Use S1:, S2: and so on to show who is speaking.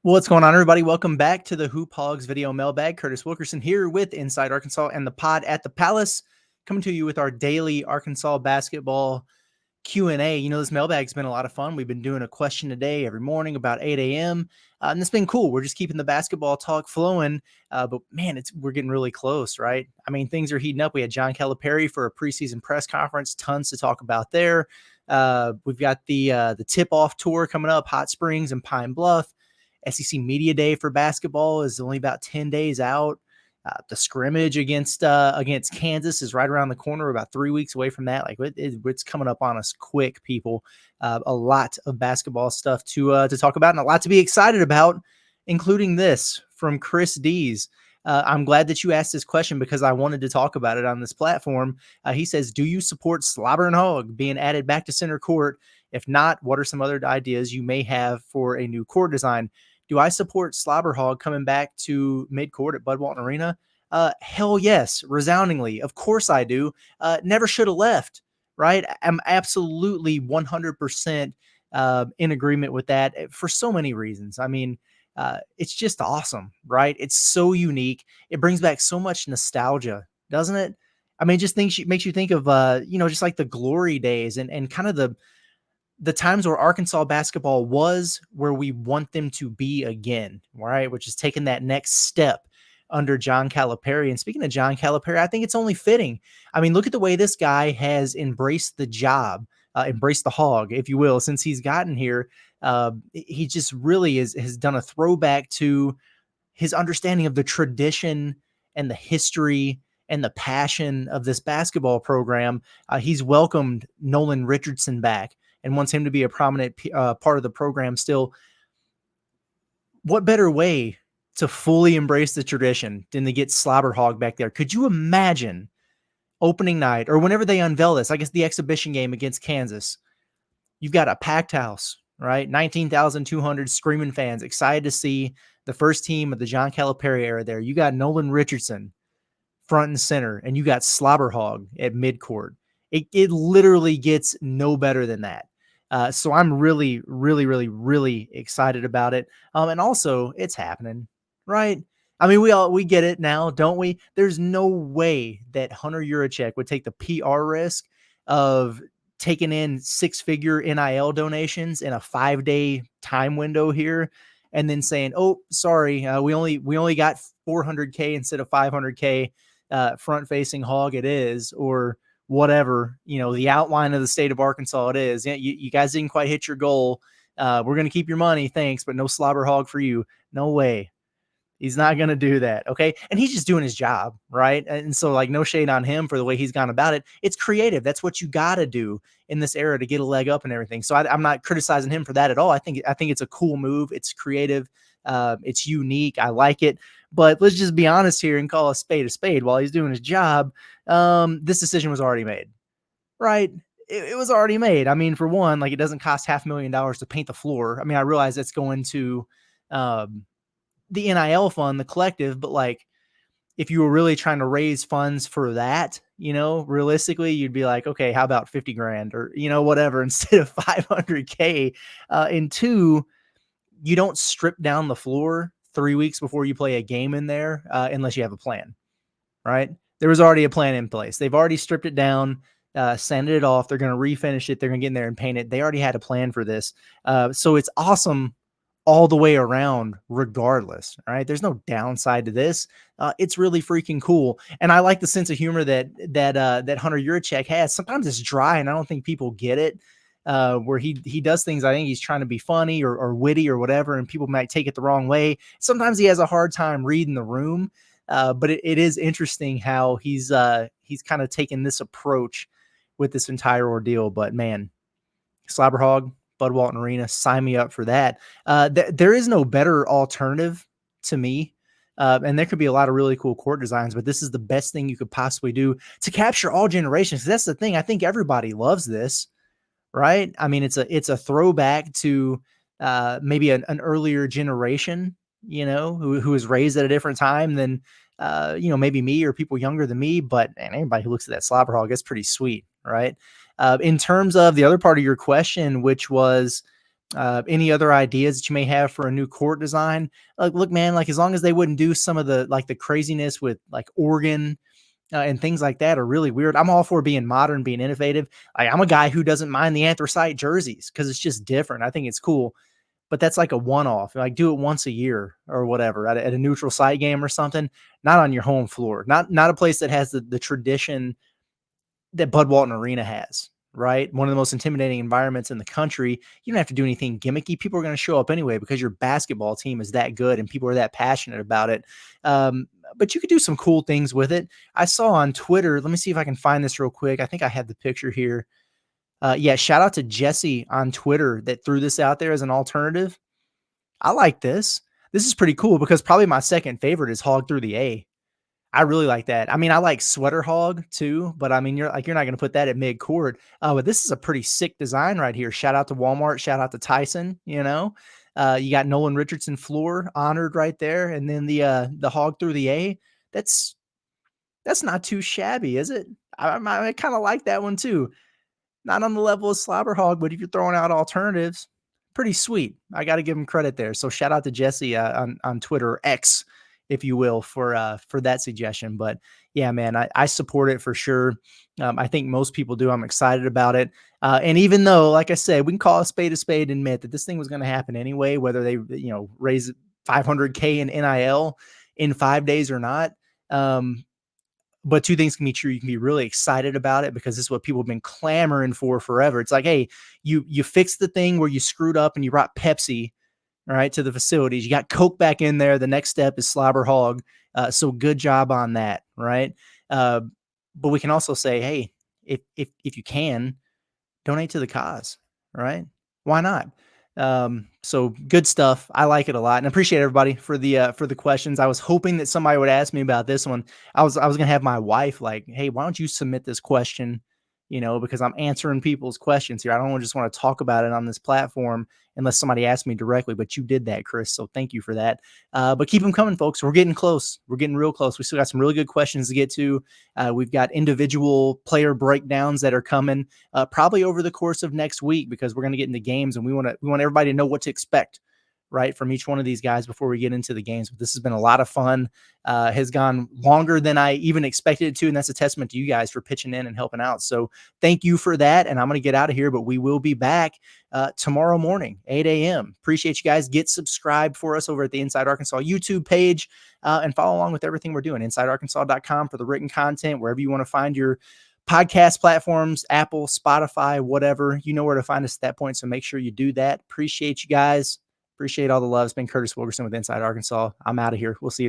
S1: What's going on, everybody? Welcome back to the Hoop Hogs video mailbag. Curtis Wilkerson here with Inside Arkansas and the pod at the Palace, coming to you with our daily Arkansas basketball Q&A. You know, this mailbag's been a lot of fun. We've been doing a question a day every morning about 8 a.m. And it's been cool. We're just keeping the basketball talk flowing. But man, we're getting really close, right? I mean, things are heating up. We had John Calipari for a preseason press conference. Tons to talk about there. We've got the tip-off tour coming up, Hot Springs and Pine Bluff. SEC Media Day for basketball is only about 10 days out. The scrimmage against Kansas is right around the corner. We're about 3 weeks away from that. Like it's coming up on us quick, people. A lot of basketball stuff to talk about and a lot to be excited about, including this from Chris Dees. I'm glad that you asked this question because I wanted to talk about it on this platform. He says, do you support Slobbering Hog being added back to center court? If not, what are some other ideas you may have for a new court design? Do I support Slobber Hog coming back to midcourt at Bud Walton Arena? Hell yes, resoundingly. Of course I do. Never should have left, right? I'm absolutely 100% in agreement with that for so many reasons. I mean, it's just awesome, right? It's so unique. It brings back so much nostalgia, doesn't it? I mean, it just makes you think of, just like the glory days and kind of the times where Arkansas basketball was where we want them to be again, right? Which is taking that next step under John Calipari. And speaking of John Calipari, I think it's only fitting. I mean, look at the way this guy has embraced the job, embraced the hog, if you will, since he's gotten here. He just really has done a throwback to his understanding of the tradition and the history and the passion of this basketball program. He's welcomed Nolan Richardson back and wants him to be a prominent part of the program still. What better way to fully embrace the tradition than to get Slobber Hog back there? Could you imagine opening night or whenever they unveil this, I guess the exhibition game against Kansas, you've got a packed house, right? 19,200 screaming fans excited to see the first team of the John Calipari era there. You got Nolan Richardson front and center, and you got Slobber Hog at midcourt. It literally gets no better than that. So I'm really, really, really, really excited about it. And also it's happening, right? I mean, we get it now, don't we? There's no way that Hunter Yurachek would take the PR risk of taking in 6-figure NIL donations in a 5-day time window here and then saying, oh, sorry, we only got 400K instead of 500K front facing hog it is, or whatever, the outline of the state of Arkansas it is. You guys didn't quite hit your goal. We're going to keep your money. Thanks. But no Slobber Hog for you. No way. He's not going to do that. Okay. And he's just doing his job. Right. And so like no shade on him for the way he's gone about it. It's creative. That's what you got to do in this era to get a leg up and everything. So I'm not criticizing him for that at all. I think it's a cool move. It's creative. It's unique. I like it. But let's just be honest here and call a spade while he's doing his job. This decision was already made, right? It was already made. I mean, for one, like it doesn't cost $500,000 to paint the floor. I mean, I realize it's going to the NIL fund, the collective, but like if you were really trying to raise funds for that, realistically, you'd be like, okay, how about 50 grand or, whatever, instead of 500K. And two, you don't strip down the floor 3 weeks before you play a game in there unless you have a plan, right? There was already a plan in place. They've already stripped it down, sanded it off. They're going to refinish it. They're going to get in there and paint it. They already had a plan for this. So it's awesome all the way around regardless, right? There's no downside to this. It's really freaking cool. And I like the sense of humor that Hunter Yurachek has. Sometimes it's dry and I don't think people get it. Where he does things, I think he's trying to be funny or witty or whatever, and people might take it the wrong way. Sometimes he has a hard time reading the room, but it is interesting how he's kind of taken this approach with this entire ordeal. But man, Slobber Hog, Bud Walton Arena, sign me up for that. There is no better alternative to me. And there could be a lot of really cool court designs, but this is the best thing you could possibly do to capture all generations. That's the thing. I think everybody loves this. Right. I mean, it's a throwback to maybe an earlier generation, who was raised at a different time than, maybe me or people younger than me. But anybody who looks at that Slobber Hog, that's pretty sweet. Right. In terms of the other part of your question, which was Any other ideas that you may have for a new court design? Like, look, man, like as long as they wouldn't do some of the like the craziness with like Oregon and things like that are really weird. I'm all for being modern, being innovative. I'm a guy who doesn't mind the anthracite jerseys because it's just different. I think it's cool, but that's like a one-off. Like do it once a year or whatever at a neutral site game or something. Not on your home floor. Not a place that has the tradition that Bud Walton Arena has. Right, one of the most intimidating environments in the country. You don't have to do anything gimmicky. People are going to show up anyway because your basketball team is that good and people are that passionate about it. But you could do some cool things with it. I saw on Twitter. Let me see if I can find this real quick. I think I had the picture here. Yeah, shout out to Jesse on Twitter that threw this out there as an alternative. I like this. This is pretty cool because probably my second favorite is Hog through the A. I really like that. I mean, I like Sweater Hog too, but I mean, you're not going to put that at mid court. But this is a pretty sick design right here. Shout out to Walmart. Shout out to Tyson. You got Nolan Richardson floor honored right there, and then the Hog through the A. That's not too shabby, is it? I kind of like that one too. Not on the level of Slobber Hog, but if you're throwing out alternatives, pretty sweet. I got to give him credit there. So shout out to Jesse on Twitter, X, if you will, for that suggestion. But yeah, man, I support it for sure. I think most people do. I'm excited about it. And even though, like I said, we can call a spade and admit that this thing was going to happen anyway, whether they raise $500K in NIL in 5 days or not. But two things can be true. You can be really excited about it because this is what people have been clamoring for forever. It's like, hey, you fixed the thing where you screwed up and you brought Pepsi, right, to the facilities. You got Coke back in there. The next step is Slobber Hog. So good job on that, right? But we can also say, hey, if you can, donate to the cause, right? Why not? So good stuff. I like it a lot and appreciate everybody for the questions. I was hoping that somebody would ask me about this one. I was going to have my wife like, hey, why don't you submit this question? Because I'm answering people's questions here. I don't just want to talk about it on this platform unless somebody asks me directly, but you did that, Chris. So thank you for that. But keep them coming, folks. We're getting close. We're getting real close. We still got some really good questions to get to. We've got individual player breakdowns that are coming probably over the course of next week because we're going to get into games and we want everybody to know what to expect, right, from each one of these guys before we get into the games. But this has been a lot of fun. Has gone longer than I even expected it to, and that's a testament to you guys for pitching in and helping out. So thank you for that, and I'm going to get out of here, but we will be back tomorrow morning, 8 a.m. Appreciate you guys. Get subscribed for us over at the Inside Arkansas YouTube page and follow along with everything we're doing. InsideArkansas.com for the written content, wherever you want to find your podcast platforms, Apple, Spotify, whatever. You know where to find us at that point, so make sure you do that. Appreciate you guys. Appreciate all the love. It's been Curtis Wilkerson with Inside Arkansas. I'm out of here. We'll see you.